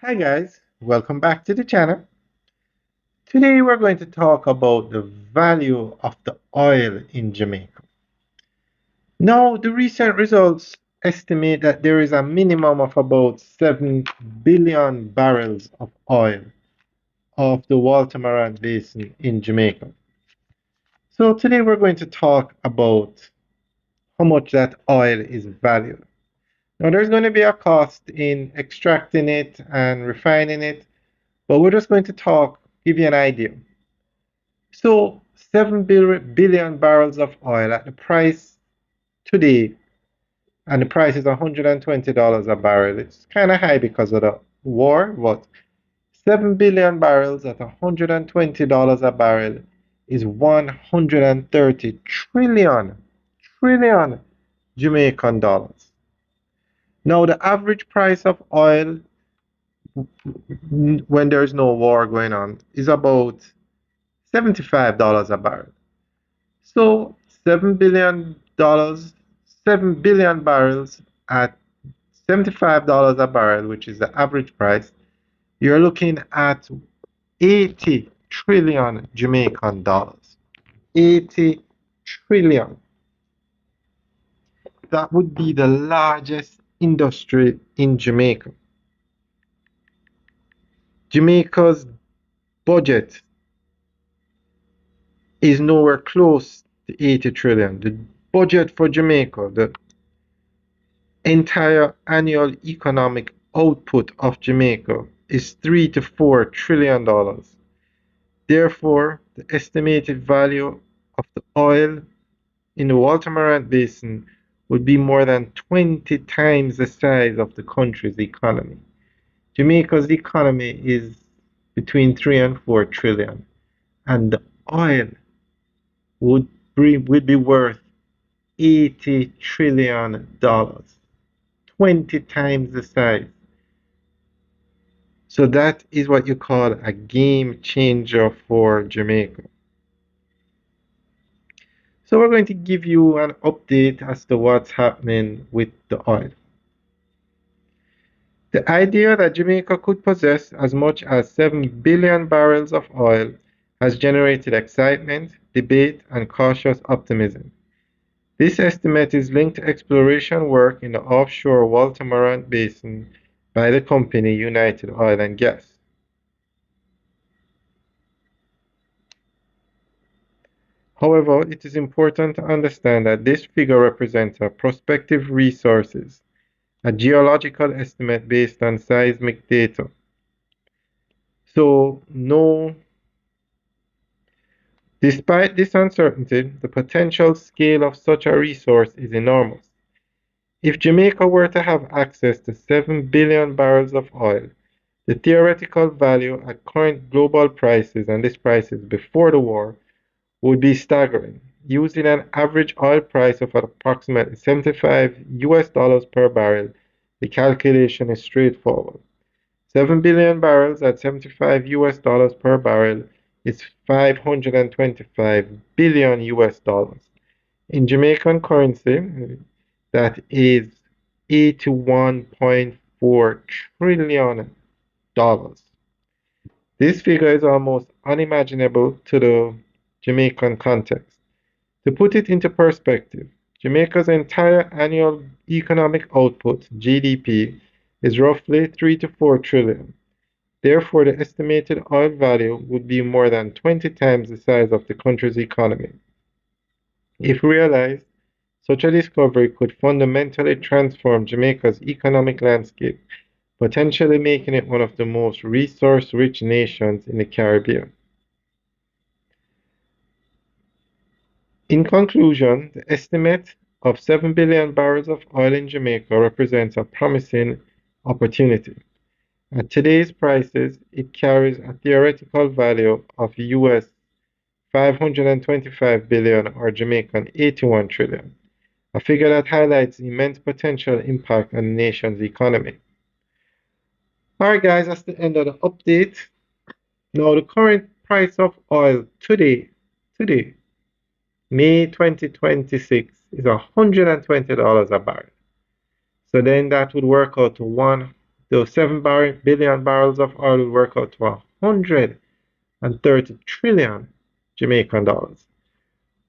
Hi guys, welcome back to the channel. Today we're going to talk about the value of the oil in Jamaica. Now, the recent results estimate that there is a minimum of about 7 billion barrels of oil off the Walter Basin in Jamaica. So today we're going to talk about how much that oil is valued. Now, there's going to be a cost in extracting it and refining it, but we're just going to give you an idea. So 7 billion barrels of oil at the price today, and the price is $120 a barrel. It's kind of high because of the war, but 7 billion barrels at $120 a barrel is 130 trillion Jamaican dollars. Now, the average price of oil when there's no war going on is about $75 a barrel. So $7 billion, 7 billion barrels at $75 a barrel, which is the average price, you're looking at 80 trillion Jamaican dollars. 80 trillion. That would be the largest industry in Jamaica. Jamaica's budget is nowhere close to 80 trillion. The budget for Jamaica, the entire annual economic output of Jamaica is $3 to $4 trillion. Therefore, the estimated value of the oil in the Walter Basin would be more than 20 times the size of the country's economy. Jamaica's economy is between 3 and 4 trillion, and the oil would be worth $80 trillion, 20 times the size. So that is what you call a game changer for Jamaica. So we're going to give you an update as to what's happening with the oil. The idea that Jamaica could possess as much as 7 billion barrels of oil has generated excitement, debate, and cautious optimism. This estimate is linked to exploration work in the offshore Walter Basin by the company United Oil and Gas. However, it is important to understand that this figure represents a prospective resources, a geological estimate based on seismic data. So, no, despite this uncertainty, the potential scale of such a resource is enormous. If Jamaica were to have access to 7 billion barrels of oil, the theoretical value at current global prices, and this price is before the war, would be staggering. Using an average oil price of approximately 75 US dollars per barrel, the calculation is straightforward. 7 billion barrels at 75 US dollars per barrel is 525 billion US dollars. In Jamaican currency, that is 81.4 trillion dollars. This figure is almost unimaginable to the Jamaican context. To put it into perspective, Jamaica's entire annual economic output, GDP, is roughly 3 to 4 trillion. Therefore, the estimated oil value would be more than 20 times the size of the country's economy. If realized, such a discovery could fundamentally transform Jamaica's economic landscape, potentially making it one of the most resource-rich nations in the Caribbean. In conclusion, the estimate of 7 billion barrels of oil in Jamaica represents a promising opportunity. At today's prices, it carries a theoretical value of US 525 billion or Jamaican 81 trillion, a figure that highlights the immense potential impact on the nation's economy. Alright guys, that's the end of the update. Now the current price of oil today, May 2026, is $120 a barrel. So then that would work out to Those 7 billion barrels of oil would work out to 130 trillion Jamaican dollars.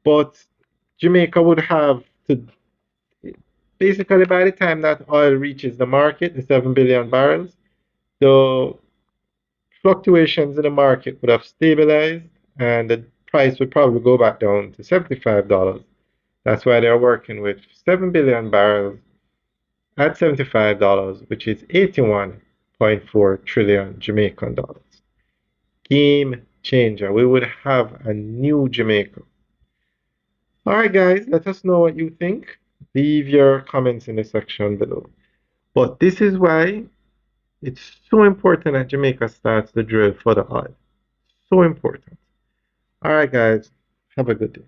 But Jamaica would have to basically, by the time that oil reaches the market, the 7 billion barrels, the fluctuations in the market would have stabilized and the price would probably go back down to $75. That's why they're working with 7 billion barrels at $75, which is 81.4 trillion Jamaican dollars. Game changer. We would have a new Jamaica. All right, guys, let us know what you think. Leave your comments in the section below. But this is why it's so important that Jamaica starts the drill for the oil. So important. All right, guys, have a good day.